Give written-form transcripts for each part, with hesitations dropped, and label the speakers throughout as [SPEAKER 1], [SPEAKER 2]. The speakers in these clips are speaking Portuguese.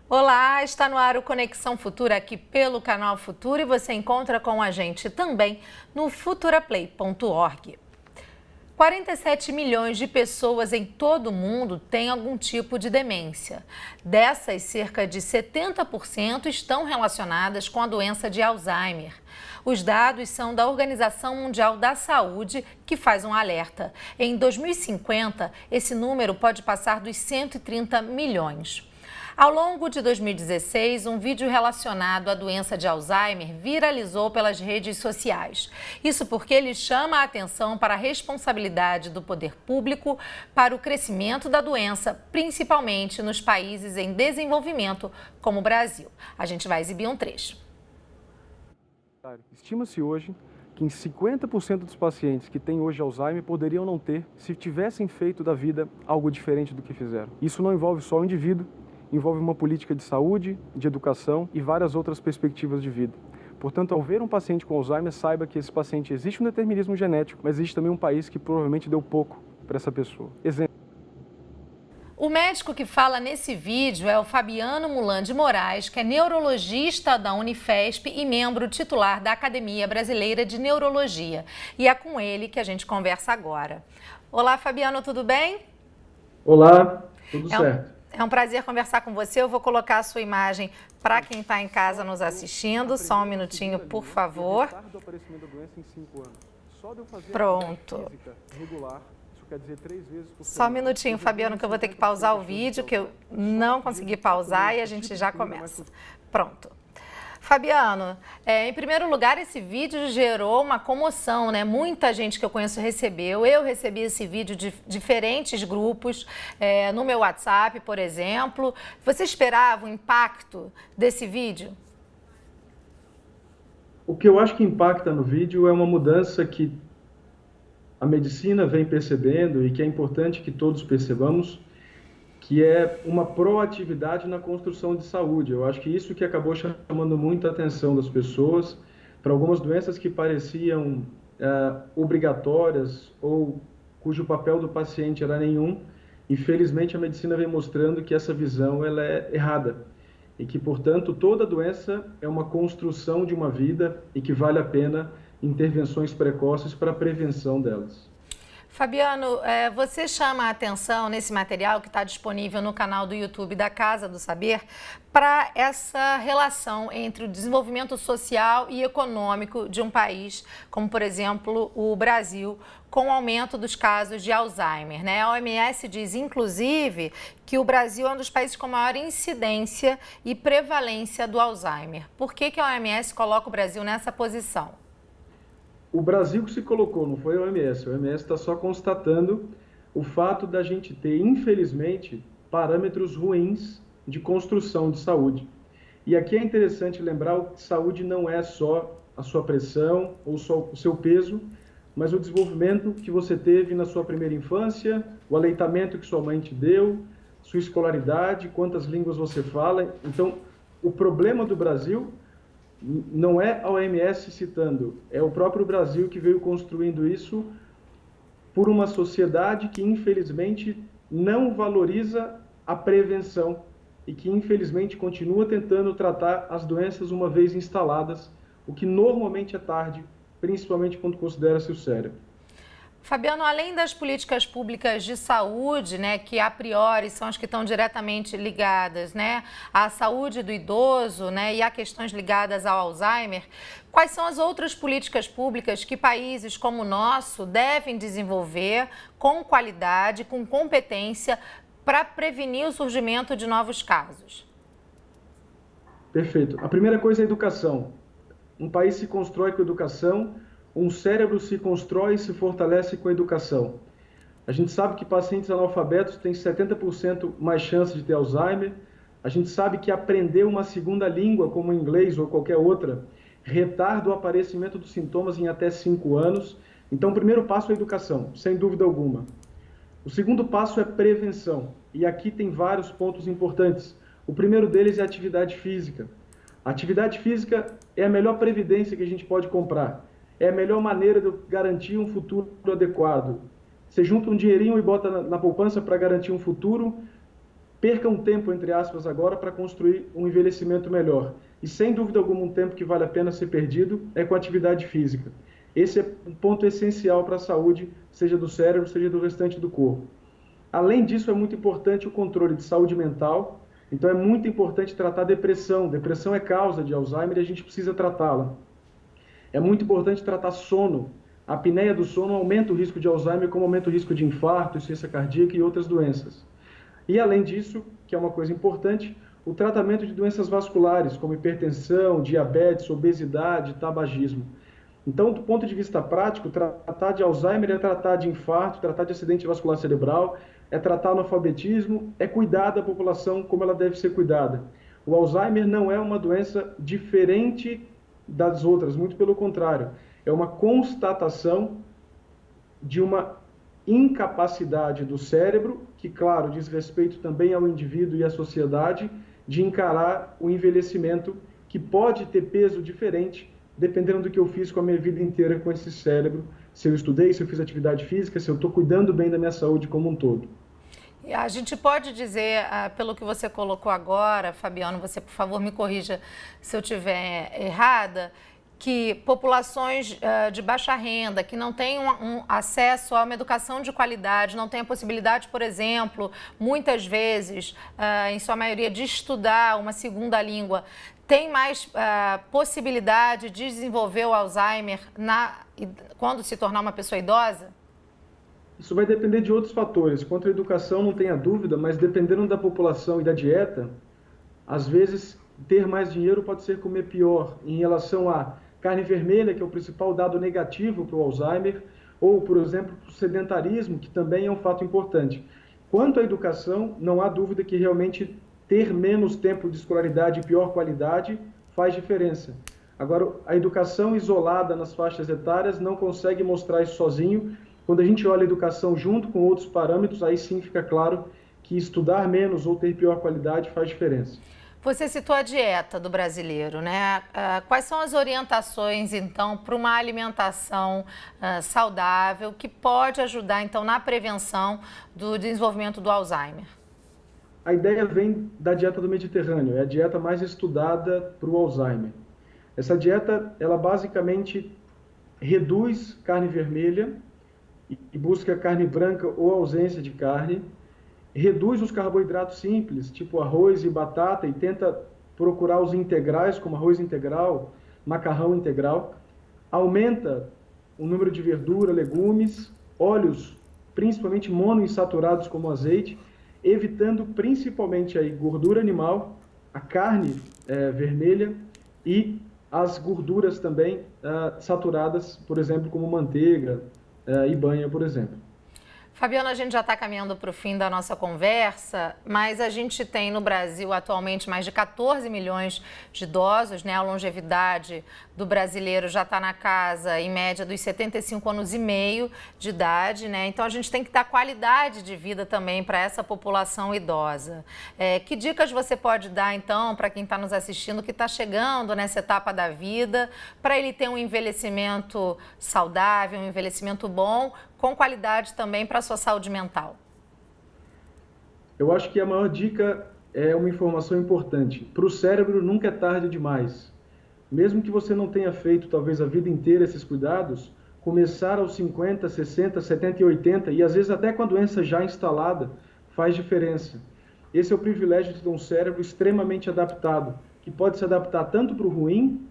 [SPEAKER 1] Olá, está no ar o Conexão Futura aqui pelo canal Futuro e você encontra com a gente também no futuraplay.org. 47 milhões de pessoas em todo o mundo têm algum tipo de demência. Dessas, cerca de 70% estão relacionadas com a doença de Alzheimer. Os dados são da Organização Mundial da Saúde, que faz um alerta. Em 2050, esse número pode passar dos 130 milhões. Ao longo de 2016, um vídeo relacionado à doença de Alzheimer viralizou pelas redes sociais. Isso porque ele chama a atenção para a responsabilidade do poder público para o crescimento da doença, principalmente nos países em desenvolvimento, como o Brasil. A gente vai exibir um trecho.
[SPEAKER 2] Estima-se hoje que em 50% dos pacientes que têm hoje Alzheimer poderiam não ter se tivessem feito da vida algo diferente do que fizeram. Isso não envolve só o indivíduo, envolve uma política de saúde, de educação e várias outras perspectivas de vida. Portanto, ao ver um paciente com Alzheimer, saiba que esse paciente existe um determinismo genético, mas existe também um país que provavelmente deu pouco para essa pessoa. Exemplo.
[SPEAKER 1] O médico que fala nesse vídeo é o Fabiano Mulan de Moraes, que é neurologista da Unifesp e membro titular da Academia Brasileira de Neurologia. E é com ele que a gente conversa agora. Olá, Fabiano, tudo bem?
[SPEAKER 3] Olá, tudo certo.
[SPEAKER 1] É um prazer conversar com você. Eu vou colocar a sua imagem para quem está em casa nos assistindo. Só um minutinho, por favor. Pronto. Só um minutinho, Fabiano, que eu vou ter que pausar o vídeo, que eu não consegui pausar e a gente já começa. Pronto. Fabiano, em primeiro lugar, esse vídeo gerou uma comoção, né? Muita gente que eu conheço recebeu. Eu recebi esse vídeo de diferentes grupos, no meu WhatsApp, por exemplo. Você esperava o impacto desse vídeo?
[SPEAKER 3] O que eu acho que impacta no vídeo é uma mudança que a medicina vem percebendo e que é importante que todos percebamos, que é uma proatividade na construção de saúde. Eu acho que isso que acabou chamando muita atenção das pessoas para algumas doenças que pareciam obrigatórias ou cujo papel do paciente era nenhum. Infelizmente, a medicina vem mostrando que essa visão ela é errada e que, portanto, toda doença é uma construção de uma vida e que vale a pena intervenções precoces para a prevenção delas.
[SPEAKER 1] Fabiano, você chama a atenção nesse material que está disponível no canal do YouTube da Casa do Saber para essa relação entre o desenvolvimento social e econômico de um país, como por exemplo o Brasil, com o aumento dos casos de Alzheimer, né? A OMS diz, inclusive, que o Brasil é um dos países com maior incidência e prevalência do Alzheimer. Por que a OMS coloca o Brasil nessa posição?
[SPEAKER 3] O Brasil que se colocou, não foi a OMS. A OMS está só constatando o fato da gente ter, infelizmente, parâmetros ruins de construção de saúde. E aqui é interessante lembrar que saúde não é só a sua pressão ou só o seu peso, mas o desenvolvimento que você teve na sua primeira infância, o aleitamento que sua mãe te deu, sua escolaridade, quantas línguas você fala. Então, o problema do Brasil não é a OMS citando, é o próprio Brasil que veio construindo isso por uma sociedade que, infelizmente, não valoriza a prevenção e que, infelizmente, continua tentando tratar as doenças uma vez instaladas, o que normalmente é tarde, principalmente quando considera-se o cérebro.
[SPEAKER 1] Fabiano, além das políticas públicas de saúde, né, que a priori são as que estão diretamente ligadas, né, à saúde do idoso, né, e a questões ligadas ao Alzheimer, quais são as outras políticas públicas que países como o nosso devem desenvolver com qualidade, com competência, para prevenir o surgimento de novos casos?
[SPEAKER 3] Perfeito. A primeira coisa é a educação. Um país se constrói com educação. Um cérebro se constrói e se fortalece com a educação. A gente sabe que pacientes analfabetos têm 70% mais chance de ter Alzheimer. A gente sabe que aprender uma segunda língua, como o inglês ou qualquer outra, retarda o aparecimento dos sintomas em até 5 anos. Então, o primeiro passo é a educação, sem dúvida alguma. O segundo passo é prevenção. E aqui tem vários pontos importantes. O primeiro deles é a atividade física. A atividade física é a melhor previdência que a gente pode comprar. É a melhor maneira de garantir um futuro adequado. Você junta um dinheirinho e bota na poupança para garantir um futuro, perca um tempo, entre aspas, agora para construir um envelhecimento melhor. E sem dúvida alguma, um tempo que vale a pena ser perdido é com atividade física. Esse é um ponto essencial para a saúde, seja do cérebro, seja do restante do corpo. Além disso, é muito importante o controle de saúde mental. Então é muito importante tratar depressão. Depressão é causa de Alzheimer e a gente precisa tratá-la. É muito importante tratar sono. A apneia do sono aumenta o risco de Alzheimer, como aumenta o risco de infarto, insuficiência cardíaca e outras doenças. E além disso, que é uma coisa importante, o tratamento de doenças vasculares, como hipertensão, diabetes, obesidade, tabagismo. Então, do ponto de vista prático, tratar de Alzheimer é tratar de infarto, tratar de acidente vascular cerebral, é tratar analfabetismo, é cuidar da população como ela deve ser cuidada. O Alzheimer não é uma doença diferente das outras, muito pelo contrário. É uma constatação de uma incapacidade do cérebro, que, claro, diz respeito também ao indivíduo e à sociedade, de encarar o envelhecimento, que pode ter peso diferente, dependendo do que eu fiz com a minha vida inteira com esse cérebro, se eu estudei, se eu fiz atividade física, se eu estou cuidando bem da minha saúde como um todo.
[SPEAKER 1] A gente pode dizer, pelo que você colocou agora, Fabiano, você por favor me corrija se eu estiver errada, que populações de baixa renda, que não têm um acesso a uma educação de qualidade, não têm a possibilidade, por exemplo, muitas vezes, em sua maioria, de estudar uma segunda língua, tem mais possibilidade de desenvolver o Alzheimer quando se tornar uma pessoa idosa?
[SPEAKER 3] Isso vai depender de outros fatores. Quanto à educação, não tenha dúvida, mas dependendo da população e da dieta, às vezes ter mais dinheiro pode ser comer pior em relação a carne vermelha, que é o principal dado negativo para o Alzheimer, ou, por exemplo, o sedentarismo, que também é um fato importante. Quanto à educação, não há dúvida que realmente ter menos tempo de escolaridade e pior qualidade faz diferença. Agora, a educação isolada nas faixas etárias não consegue mostrar isso sozinho. Quando a gente olha a educação junto com outros parâmetros, aí sim fica claro que estudar menos ou ter pior qualidade faz diferença.
[SPEAKER 1] Você citou a dieta do brasileiro, né? Quais são as orientações, então, para uma alimentação saudável que pode ajudar, então, na prevenção do desenvolvimento do Alzheimer?
[SPEAKER 3] A ideia vem da dieta do Mediterrâneo, é a dieta mais estudada para o Alzheimer. Essa dieta, ela basicamente reduz carne vermelha e busca carne branca ou ausência de carne, reduz os carboidratos simples, tipo arroz e batata, e tenta procurar os integrais, como arroz integral, macarrão integral, aumenta o número de verdura, legumes, óleos, principalmente monoinsaturados como azeite, evitando principalmente aí gordura animal, a carne vermelha e as gorduras também saturadas, por exemplo, como manteiga e banha, por exemplo.
[SPEAKER 1] Fabiano, a gente já está caminhando para o fim da nossa conversa, mas a gente tem no Brasil atualmente mais de 14 milhões de idosos, né? A longevidade do brasileiro já está na casa, em média, dos 75 anos e meio de idade, né? Então a gente tem que dar qualidade de vida também para essa população idosa. Que dicas você pode dar, então, para quem está nos assistindo, que está chegando nessa etapa da vida, para ele ter um envelhecimento saudável, um envelhecimento bom, com qualidade também para a sua saúde mental?
[SPEAKER 3] Eu acho que a maior dica é uma informação importante. Para o cérebro nunca é tarde demais. Mesmo que você não tenha feito talvez a vida inteira esses cuidados, começar aos 50, 60, 70 e 80, e às vezes até com a doença já instalada, faz diferença. Esse é o privilégio de ter um cérebro extremamente adaptado, que pode se adaptar tanto para o ruim,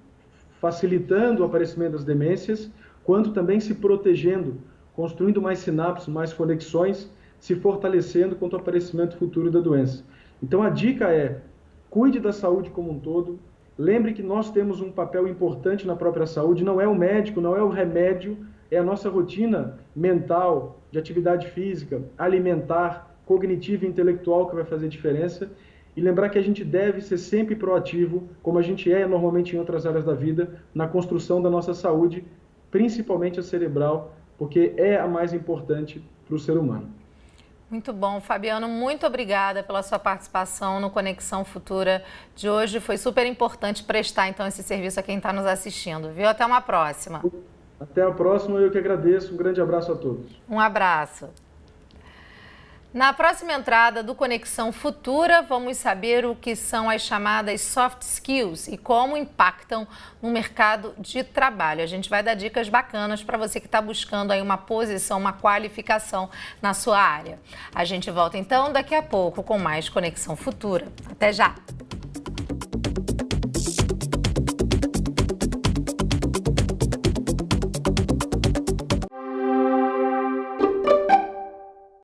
[SPEAKER 3] facilitando o aparecimento das demências, quanto também se protegendo, construindo mais sinapses, mais conexões, se fortalecendo contra o aparecimento futuro da doença. Então a dica é, cuide da saúde como um todo, lembre que nós temos um papel importante na própria saúde, não é o médico, não é o remédio, é a nossa rotina mental, de atividade física, alimentar, cognitiva e intelectual que vai fazer diferença, e lembrar que a gente deve ser sempre proativo, como a gente é normalmente em outras áreas da vida, na construção da nossa saúde, principalmente a cerebral, porque é a mais importante para o ser humano.
[SPEAKER 1] Muito bom, Fabiano, muito obrigada pela sua participação no Conexão Futura de hoje. Foi super importante prestar, então, esse serviço a quem está nos assistindo, viu? Até uma próxima.
[SPEAKER 3] Até a próxima, eu que agradeço. Um grande abraço a todos.
[SPEAKER 1] Um abraço. Na próxima entrada do Conexão Futura, vamos saber o que são as chamadas soft skills e como impactam no mercado de trabalho. A gente vai dar dicas bacanas para você que está buscando aí uma posição, uma qualificação na sua área. A gente volta então daqui a pouco com mais Conexão Futura. Até já!